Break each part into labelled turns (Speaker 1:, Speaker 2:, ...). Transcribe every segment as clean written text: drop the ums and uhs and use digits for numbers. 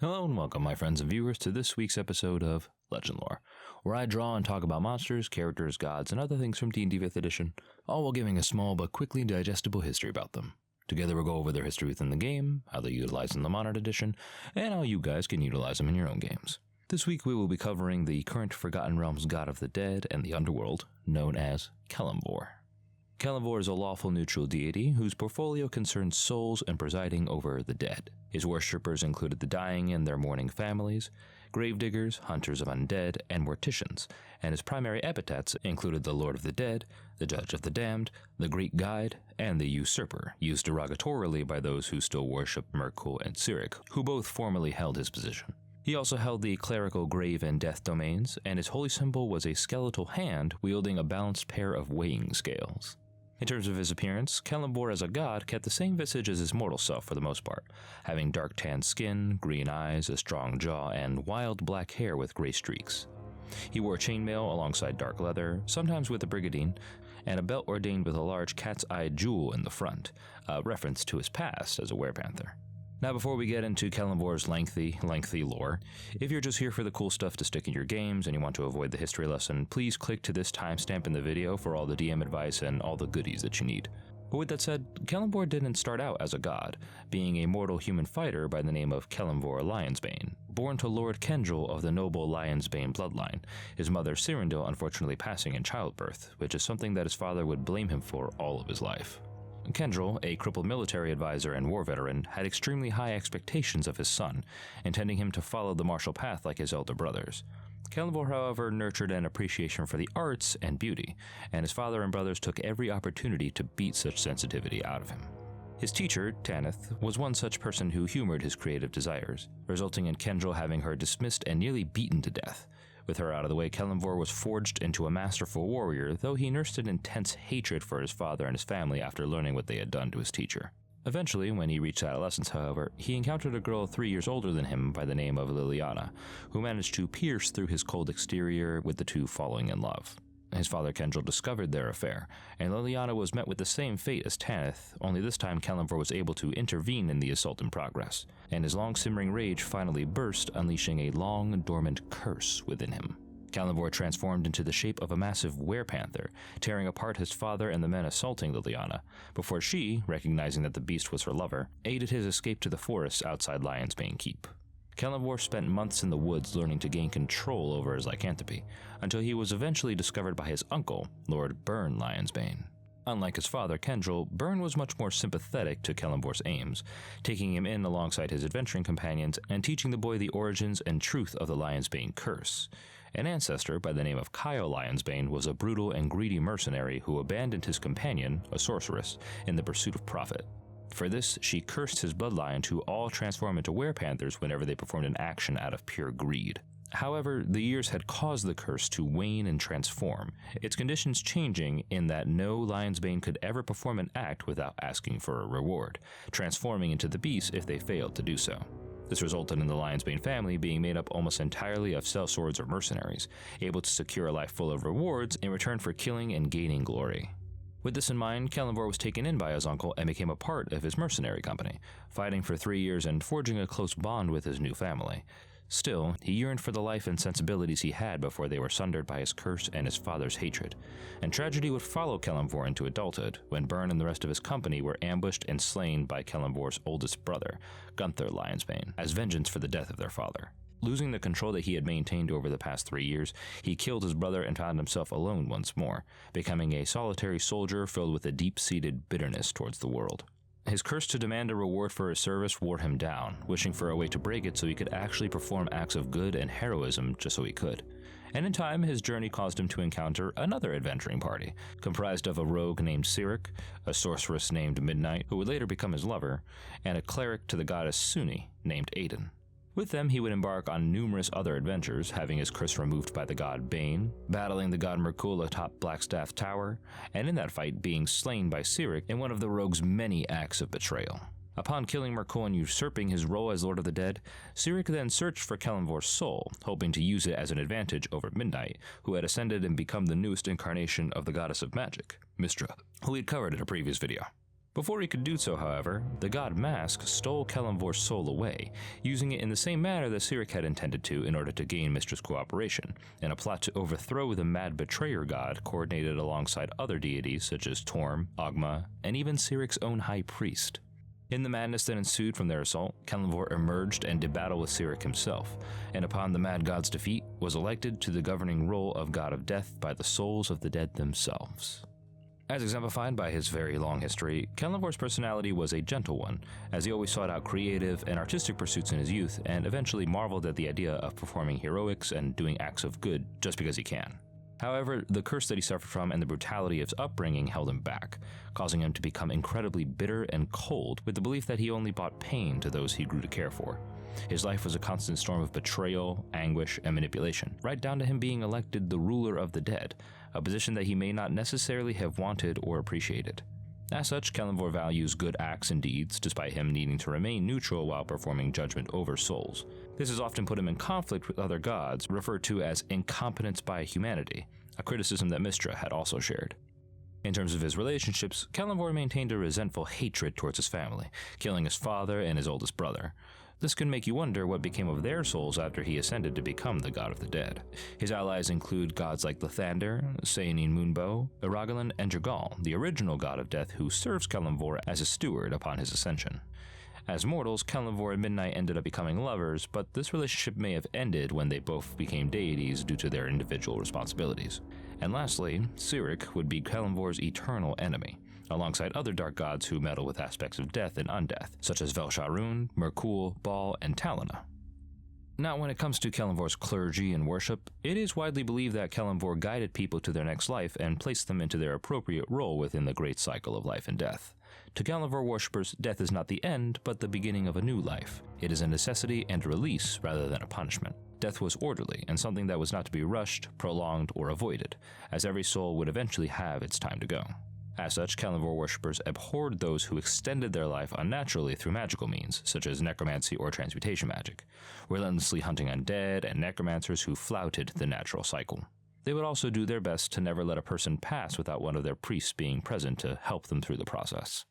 Speaker 1: Hello and welcome, my friends and viewers, to this week's episode of Legendlore, where I draw and talk about monsters, characters, gods, and other things from D&D 5th edition, all while giving a small but quickly digestible history about them. Together we'll go over their history within the game, how they're utilized in the Modern Edition, and how you guys can utilize them in your own games. This week we will be covering the current Forgotten Realms god of the dead and the underworld, known as Kelemvor. Kelemvor is a lawful neutral deity whose portfolio concerns souls and presiding over the dead. His worshippers included the dying and their mourning families, gravediggers, hunters of undead, and morticians, and his primary epithets included the Lord of the Dead, the Judge of the Damned, the Great Guide, and the Usurper, used derogatorily by those who still worship Merkul and Cyric, who both formerly held his position. He also held the clerical grave and death domains, and his holy symbol was a skeletal hand wielding a balanced pair of weighing scales. In terms of his appearance, Kelemvor as a god kept the same visage as his mortal self for the most part, having dark tan skin, green eyes, a strong jaw, and wild black hair with gray streaks. He wore chainmail alongside dark leather, sometimes with a brigadine, and a belt ordained with a large cat's eye jewel in the front, a reference to his past as a werepanther. Now before we get into Kelemvor's lengthy lore, if you're just here for the cool stuff to stick in your games and you want to avoid the history lesson, please click to this timestamp in the video for all the DM advice and all the goodies that you need. But with that said, Kelemvor didn't start out as a god, being a mortal human fighter by the name of Kelemvor Lionsbane, born to Lord Kendril of the noble Lionsbane bloodline, his mother Cyrindil unfortunately passing in childbirth, which is something that his father would blame him for all of his life. Kendril, a crippled military advisor and war veteran, had extremely high expectations of his son, intending him to follow the martial path like his elder brothers. Kelemvor, however, nurtured an appreciation for the arts and beauty, and his father and brothers took every opportunity to beat such sensitivity out of him. His teacher, Tanith, was one such person who humored his creative desires, resulting in Kendril having her dismissed and nearly beaten to death. With her out of the way, Kelemvor was forged into a masterful warrior, though he nursed an intense hatred for his father and his family after learning what they had done to his teacher. Eventually, when he reached adolescence, however, he encountered a girl 3 years older than him by the name of Liliana, who managed to pierce through his cold exterior, with the two falling in love. His father Kendril discovered their affair, and Liliana was met with the same fate as Tanith, only this time Kelemvor was able to intervene in the assault in progress, and his long-simmering rage finally burst, unleashing a long, dormant curse within him. Kelemvor transformed into the shape of a massive werepanther, tearing apart his father and the men assaulting Liliana, before she, recognizing that the beast was her lover, aided his escape to the forest outside Lionsbane Keep. Kelemvor spent months in the woods learning to gain control over his lycanthropy, until he was eventually discovered by his uncle, Lord Byrne Lionsbane. Unlike his father, Kendril, Byrne was much more sympathetic to Kelemvor's aims, taking him in alongside his adventuring companions and teaching the boy the origins and truth of the Lionsbane curse. An ancestor by the name of Kyle Lionsbane was a brutal and greedy mercenary who abandoned his companion, a sorceress, in the pursuit of profit. For this, she cursed his bloodline to all transform into werepanthers whenever they performed an action out of pure greed. However, the years had caused the curse to wane and transform, its conditions changing in that no Lionsbane could ever perform an act without asking for a reward, transforming into the beast if they failed to do so. This resulted in the Lionsbane family being made up almost entirely of sellswords or mercenaries, able to secure a life full of rewards in return for killing and gaining glory. With this in mind, Kelemvor was taken in by his uncle and became a part of his mercenary company, fighting for 3 years and forging a close bond with his new family. Still, he yearned for the life and sensibilities he had before they were sundered by his curse and his father's hatred, and tragedy would follow Kelemvor into adulthood when Byrne and the rest of his company were ambushed and slain by Kelemvor's oldest brother, Gunther Lionsbane, as vengeance for the death of their father. Losing the control that he had maintained over the past 3 years, he killed his brother and found himself alone once more, becoming a solitary soldier filled with a deep-seated bitterness towards the world. His curse to demand a reward for his service wore him down, wishing for a way to break it so he could actually perform acts of good and heroism just so he could. And in time, his journey caused him to encounter another adventuring party, comprised of a rogue named Cyric, a sorceress named Midnight, who would later become his lover, and a cleric to the goddess Suni named Aiden. With them, he would embark on numerous other adventures, having his curse removed by the god Bane, battling the god Merkul atop Blackstaff Tower, and in that fight being slain by Cyric in one of the rogue's many acts of betrayal. Upon killing Merkul and usurping his role as Lord of the Dead, Cyric then searched for Kelemvor's soul, hoping to use it as an advantage over Midnight, who had ascended and become the newest incarnation of the goddess of magic, Mystra, who we had covered in a previous video. Before he could do so, however, the god Mask stole Kelemvor's soul away, using it in the same manner that Cyric had intended to in order to gain Mistress cooperation, in a plot to overthrow the mad betrayer god coordinated alongside other deities such as Torm, Ogma, and even Cyric's own high priest. In the madness that ensued from their assault, Kelemvor emerged and did battle with Cyric himself, and upon the mad god's defeat, was elected to the governing role of god of death by the souls of the dead themselves. As exemplified by his very long history, Kelemvor's personality was a gentle one, as he always sought out creative and artistic pursuits in his youth and eventually marveled at the idea of performing heroics and doing acts of good just because he can. However, the curse that he suffered from and the brutality of his upbringing held him back, causing him to become incredibly bitter and cold with the belief that he only brought pain to those he grew to care for. His life was a constant storm of betrayal, anguish, and manipulation, right down to him being elected the ruler of the dead, a position that he may not necessarily have wanted or appreciated. As such, Kelemvor values good acts and deeds, despite him needing to remain neutral while performing judgment over souls. This has often put him in conflict with other gods, referred to as incompetence by humanity, a criticism that Mystra had also shared. In terms of his relationships, Kelemvor maintained a resentful hatred towards his family, killing his father and his oldest brother. This could make you wonder what became of their souls after he ascended to become the god of the dead. His allies include gods like Lathander, Saenin Moonbow, Iragalon, and Jergal, the original god of death who serves Kelemvor as a steward upon his ascension. As mortals, Kelemvor and Midnight ended up becoming lovers, but this relationship may have ended when they both became deities due to their individual responsibilities. And lastly, Cyric would be Kelemvor's eternal enemy, alongside other dark gods who meddle with aspects of death and undeath, such as Velsharun, Merkul, Baal, and Talana. Now, when it comes to Kelemvor's clergy and worship, it is widely believed that Kelemvor guided people to their next life and placed them into their appropriate role within the great cycle of life and death. To Kelemvor worshippers, death is not the end, but the beginning of a new life. It is a necessity and a release rather than a punishment. Death was orderly and something that was not to be rushed, prolonged, or avoided, as every soul would eventually have its time to go. As such, Kelemvor worshippers abhorred those who extended their life unnaturally through magical means, such as necromancy or transmutation magic, relentlessly hunting undead and necromancers who flouted the natural cycle. They would also do their best to never let a person pass without one of their priests being present to help them through the process.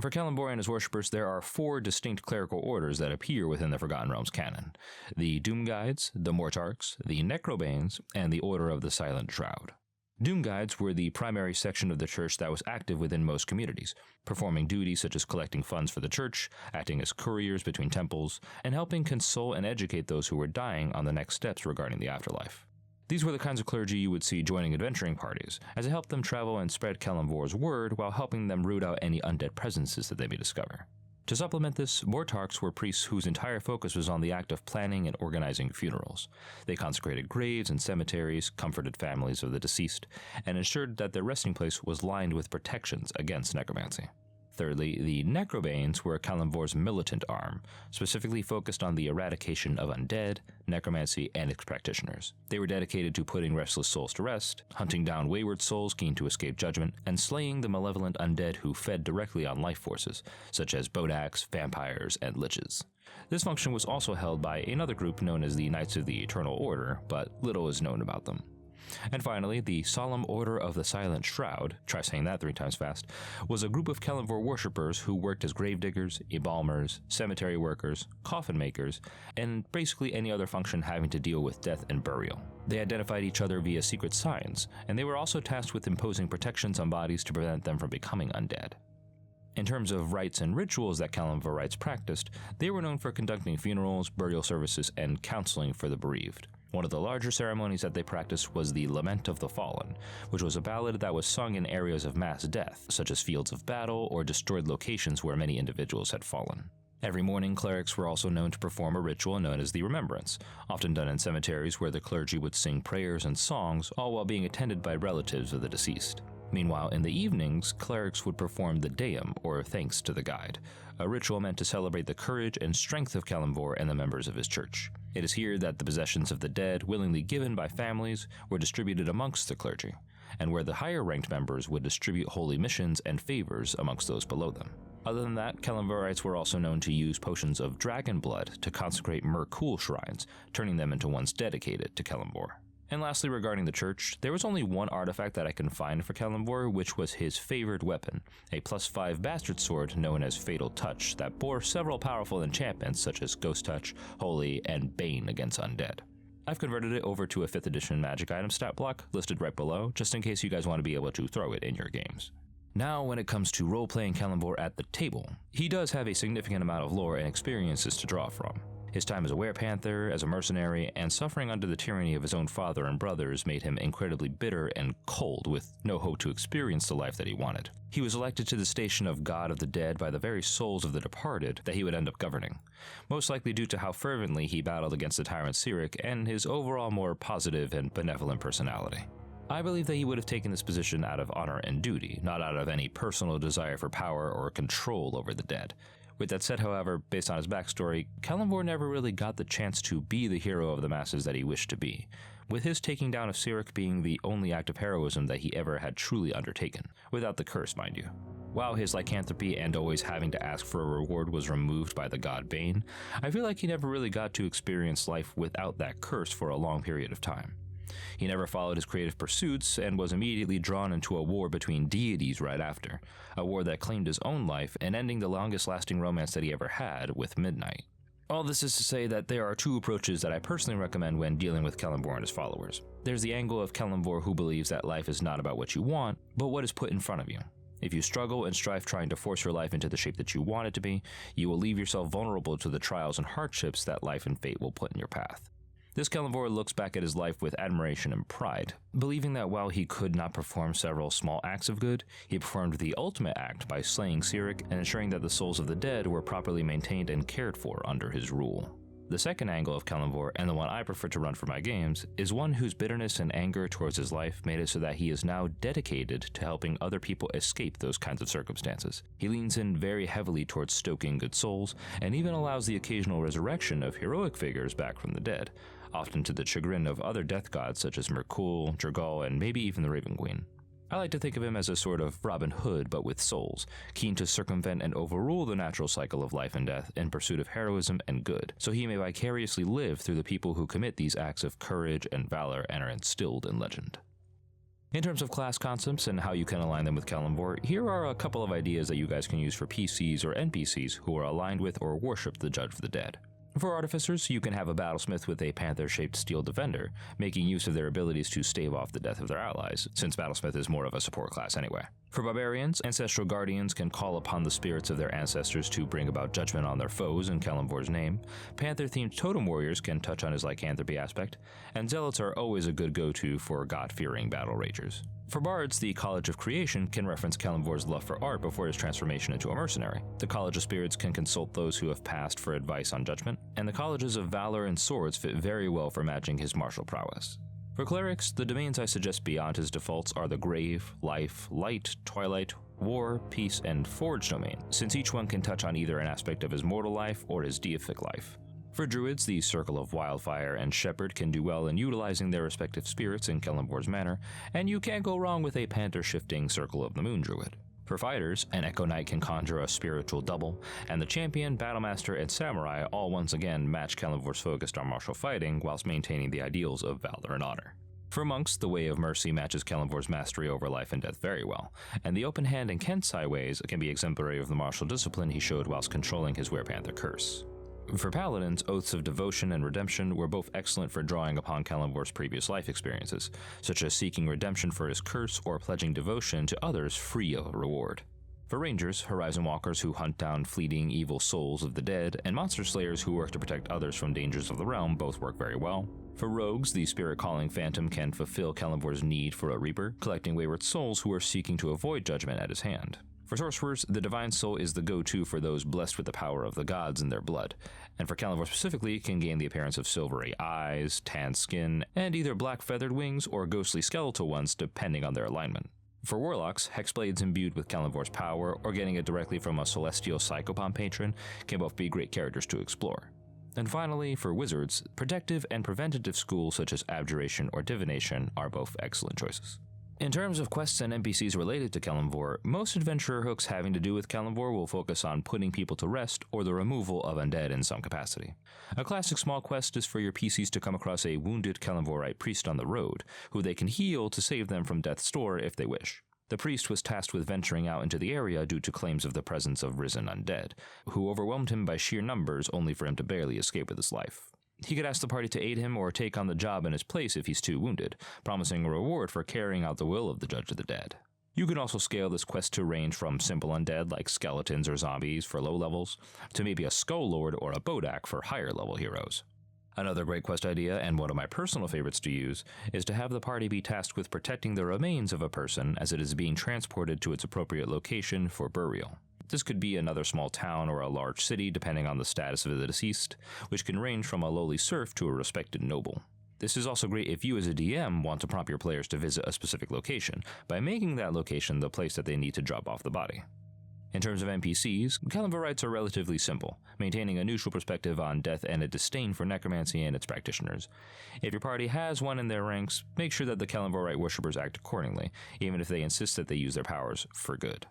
Speaker 1: For Kelemvor and his worshippers, there are 4 distinct clerical orders that appear within the Forgotten Realms canon: the Doom Guides, the Mortarchs, the Necrobanes, and the Order of the Silent Shroud. Doom Guides were the primary section of the church that was active within most communities, performing duties such as collecting funds for the church, acting as couriers between temples, and helping console and educate those who were dying on the next steps regarding the afterlife. These were the kinds of clergy you would see joining adventuring parties, as it helped them travel and spread Kelemvor's word while helping them root out any undead presences that they may discover. To supplement this, Mortarchs were priests whose entire focus was on the act of planning and organizing funerals. They consecrated graves and cemeteries, comforted families of the deceased, and ensured that their resting place was lined with protections against necromancy. Thirdly, the Necrobanes were Kelemvor's militant arm, specifically focused on the eradication of undead, necromancy, and its practitioners. They were dedicated to putting restless souls to rest, hunting down wayward souls keen to escape judgment, and slaying the malevolent undead who fed directly on life forces, such as Bodaks, vampires, and liches. This function was also held by another group known as the Knights of the Eternal Order, but little is known about them. And finally, the Solemn Order of the Silent Shroud, try saying that 3 times fast, was a group of Kelemvor worshippers who worked as gravediggers, embalmers, cemetery workers, coffin makers, and basically any other function having to deal with death and burial. They identified each other via secret signs, and they were also tasked with imposing protections on bodies to prevent them from becoming undead. In terms of rites and rituals that Kelemvorites practiced, they were known for conducting funerals, burial services, and counseling for the bereaved. One of the larger ceremonies that they practiced was the Lament of the Fallen, which was a ballad that was sung in areas of mass death, such as fields of battle or destroyed locations where many individuals had fallen. Every morning, clerics were also known to perform a ritual known as the Remembrance, often done in cemeteries where the clergy would sing prayers and songs, all while being attended by relatives of the deceased. Meanwhile, in the evenings, clerics would perform the Deum, or Thanks to the Guide, a ritual meant to celebrate the courage and strength of Kelemvor and the members of his church. It is here that the possessions of the dead, willingly given by families, were distributed amongst the clergy, and where the higher-ranked members would distribute holy missions and favors amongst those below them. Other than that, Kelemvorites were also known to use potions of dragon blood to consecrate Merkul shrines, turning them into ones dedicated to Kelemvor. And lastly, regarding the church, there was only one artifact that I can find for Kelemvor, which was his favored weapon, a +5 bastard sword known as Fatal Touch that bore several powerful enchantments such as Ghost Touch, Holy, and Bane against undead. I've converted it over to a 5th edition magic item stat block listed right below, just in case you guys want to be able to throw it in your games. Now, when it comes to role-playing Kelemvor at the table, he does have a significant amount of lore and experiences to draw from. His time as a werepanther, as a mercenary, and suffering under the tyranny of his own father and brothers made him incredibly bitter and cold, with no hope to experience the life that he wanted. He was elected to the station of God of the Dead by the very souls of the departed that he would end up governing, most likely due to how fervently he battled against the tyrant Cyric and his overall more positive and benevolent personality. I believe that he would have taken this position out of honor and duty, not out of any personal desire for power or control over the dead. With that said, however, based on his backstory, Kelemvor never really got the chance to be the hero of the masses that he wished to be, with his taking down of Cyric being the only act of heroism that he ever had truly undertaken, without the curse, mind you. While his lycanthropy and always having to ask for a reward was removed by the god Bane, I feel like he never really got to experience life without that curse for a long period of time. He never followed his creative pursuits and was immediately drawn into a war between deities right after, a war that claimed his own life and ending the longest lasting romance that he ever had with Midnight. All this is to say that there are two approaches that I personally recommend when dealing with Kelemvor and his followers. There's the angle of Kelemvor who believes that life is not about what you want, but what is put in front of you. If you struggle and strive trying to force your life into the shape that you want it to be, you will leave yourself vulnerable to the trials and hardships that life and fate will put in your path. This Kelemvor looks back at his life with admiration and pride, believing that while he could not perform several small acts of good, he performed the ultimate act by slaying Cyric and ensuring that the souls of the dead were properly maintained and cared for under his rule. The second angle of Kelemvor, and the one I prefer to run for my games, is one whose bitterness and anger towards his life made it so that he is now dedicated to helping other people escape those kinds of circumstances. He leans in very heavily towards stoking good souls, and even allows the occasional resurrection of heroic figures back from the dead, often to the chagrin of other death gods such as Merkul, Jergal, and maybe even the Raven Queen. I like to think of him as a sort of Robin Hood but with souls, keen to circumvent and overrule the natural cycle of life and death in pursuit of heroism and good, so he may vicariously live through the people who commit these acts of courage and valor and are instilled in legend. In terms of class concepts and how you can align them with Kelemvor, here are a couple of ideas that you guys can use for PCs or NPCs who are aligned with or worship the Judge of the Dead. For artificers, you can have a battlesmith with a panther-shaped steel defender, making use of their abilities to stave off the death of their allies, since battlesmith is more of a support class anyway. For barbarians, ancestral guardians can call upon the spirits of their ancestors to bring about judgment on their foes in Kelemvor's name, panther-themed totem warriors can touch on his lycanthropy aspect, and zealots are always a good go-to for god-fearing battle ragers. For bards, the College of Creation can reference Kelemvor's love for art before his transformation into a mercenary. The College of Spirits can consult those who have passed for advice on judgment, and the Colleges of Valor and Swords fit very well for matching his martial prowess. For clerics, the domains I suggest beyond his defaults are the Grave, Life, Light, Twilight, War, Peace, and Forge domain, since each one can touch on either an aspect of his mortal life or his deific life. For druids, the Circle of Wildfire and Shepherd can do well in utilizing their respective spirits in Kelemvor's manner, and you can't go wrong with a panther-shifting Circle of the Moon druid. For fighters, an Echo Knight can conjure a spiritual double, and the Champion, Battlemaster, and Samurai all once again match Kelemvor's focus on martial fighting whilst maintaining the ideals of valor and honor. For monks, the Way of Mercy matches Kelemvor's mastery over life and death very well, and the Open Hand and Kensai ways can be exemplary of the martial discipline he showed whilst controlling his Werepanther curse. For paladins, Oaths of Devotion and Redemption were both excellent for drawing upon Kelemvor's previous life experiences, such as seeking redemption for his curse or pledging devotion to others free of a reward. For rangers, Horizon Walkers who hunt down fleeting evil souls of the dead, and Monster Slayers who work to protect others from dangers of the realm both work very well. For rogues, the Spirit Calling Phantom can fulfill Kelemvor's need for a Reaper, collecting wayward souls who are seeking to avoid judgment at his hand. For sorcerers, the Divine Soul is the go-to for those blessed with the power of the gods in their blood, and for Kelemvor specifically, can gain the appearance of silvery eyes, tan skin, and either black feathered wings or ghostly skeletal ones depending on their alignment. For warlocks, hexblades imbued with Kelemvor's power or getting it directly from a celestial psychopomp patron can both be great characters to explore. And finally, for wizards, protective and preventative schools such as abjuration or divination are both excellent choices. In terms of quests and NPCs related to Kelemvor, most adventurer hooks having to do with Kelemvor will focus on putting people to rest or the removal of undead in some capacity. A classic small quest is for your PCs to come across a wounded Kelemvorite priest on the road, who they can heal to save them from death's door if they wish. The priest was tasked with venturing out into the area due to claims of the presence of risen undead, who overwhelmed him by sheer numbers only for him to barely escape with his life. He could ask the party to aid him or take on the job in his place if he's too wounded, promising a reward for carrying out the will of the Judge of the Dead. You can also scale this quest to range from simple undead like skeletons or zombies for low levels, to maybe a Skull Lord or a Bodak for higher level heroes. Another great quest idea, and one of my personal favorites to use, is to have the party be tasked with protecting the remains of a person as it is being transported to its appropriate location for burial. This could be another small town or a large city depending on the status of the deceased, which can range from a lowly serf to a respected noble. This is also great if you as a DM want to prompt your players to visit a specific location, by making that location the place that they need to drop off the body. In terms of NPCs, Kelemvorites are relatively simple, maintaining a neutral perspective on death and a disdain for necromancy and its practitioners. If your party has one in their ranks, make sure that the Kelemvorite worshippers act accordingly, even if they insist that they use their powers for good.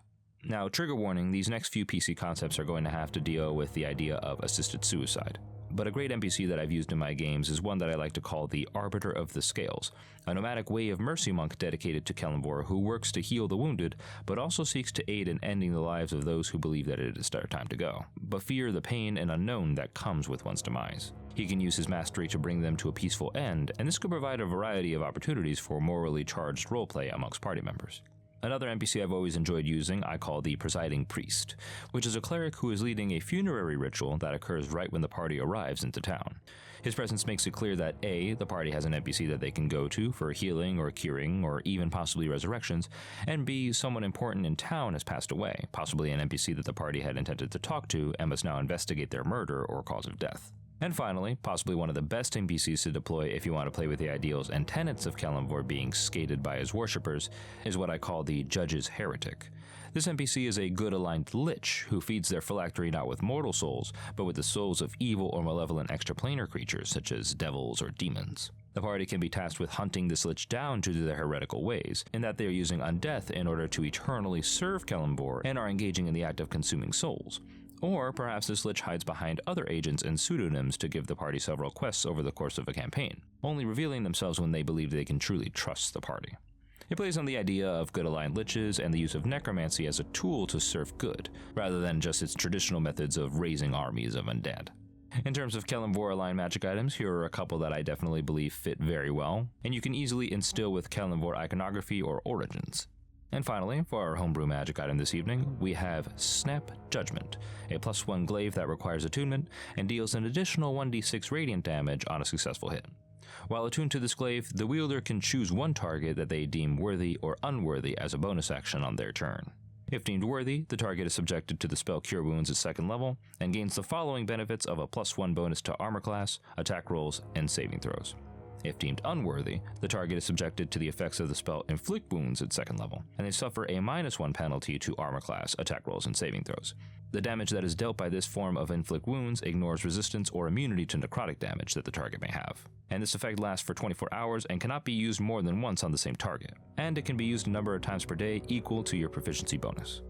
Speaker 1: Now, trigger warning, these next few PC concepts are going to have to deal with the idea of assisted suicide. But a great NPC that I've used in my games is one that I like to call the Arbiter of the Scales, a nomadic way of mercy monk dedicated to Kelemvor who works to heal the wounded, but also seeks to aid in ending the lives of those who believe that it is their time to go, but fear the pain and unknown that comes with one's demise. He can use his mastery to bring them to a peaceful end, and this could provide a variety of opportunities for morally charged roleplay amongst party members. Another NPC I've always enjoyed using I call the Presiding Priest, which is a cleric who is leading a funerary ritual that occurs right when the party arrives into town. His presence makes it clear that A, the party has an NPC that they can go to for healing or curing or even possibly resurrections, and B, someone important in town has passed away, possibly an NPC that the party had intended to talk to and must now investigate their murder or cause of death. And finally, possibly one of the best NPCs to deploy if you want to play with the ideals and tenets of Kelemvor being skated by his worshippers, is what I call the Judge's Heretic. This NPC is a good aligned lich who feeds their phylactery not with mortal souls, but with the souls of evil or malevolent extraplanar creatures such as devils or demons. The party can be tasked with hunting this lich down due to their heretical ways, in that they are using undeath in order to eternally serve Kelemvor and are engaging in the act of consuming souls. Or perhaps this lich hides behind other agents and pseudonyms to give the party several quests over the course of a campaign, only revealing themselves when they believe they can truly trust the party. It plays on the idea of good aligned liches and the use of necromancy as a tool to serve good, rather than just its traditional methods of raising armies of undead. In terms of Kelemvor aligned magic items, here are a couple that I definitely believe fit very well, and you can easily instill with Kelemvor iconography or origins. And finally, for our homebrew magic item this evening, we have Snap Judgment, a +1 glaive that requires attunement and deals an additional 1d6 radiant damage on a successful hit. While attuned to this glaive, the wielder can choose one target that they deem worthy or unworthy as a bonus action on their turn. If deemed worthy, the target is subjected to the spell Cure Wounds at 2nd level, and gains the following benefits of a +1 bonus to armor class, attack rolls, and saving throws. If deemed unworthy, the target is subjected to the effects of the spell Inflict Wounds at 2nd level, and they suffer a -1 penalty to armor class, attack rolls, and saving throws. The damage that is dealt by this form of Inflict Wounds ignores resistance or immunity to necrotic damage that the target may have. And this effect lasts for 24 hours and cannot be used more than once on the same target. And it can be used a number of times per day equal to your proficiency bonus.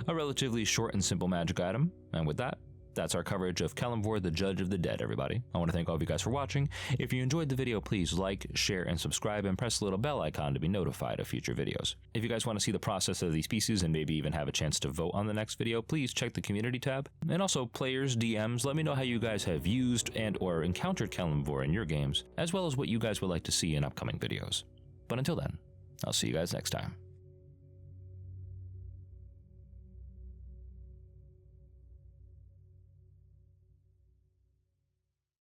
Speaker 1: A relatively short and simple magic item, and with that, that's our coverage of Kelemvor, the Judge of the Dead, everybody. I want to thank all of you guys for watching. If you enjoyed the video, please like, share, and subscribe, and press the little bell icon to be notified of future videos. If you guys want to see the process of these pieces and maybe even have a chance to vote on the next video, please check the community tab. And also, players, DMs, let me know how you guys have used and or encountered Kelemvor in your games, as well as what you guys would like to see in upcoming videos. But until then, I'll see you guys next time.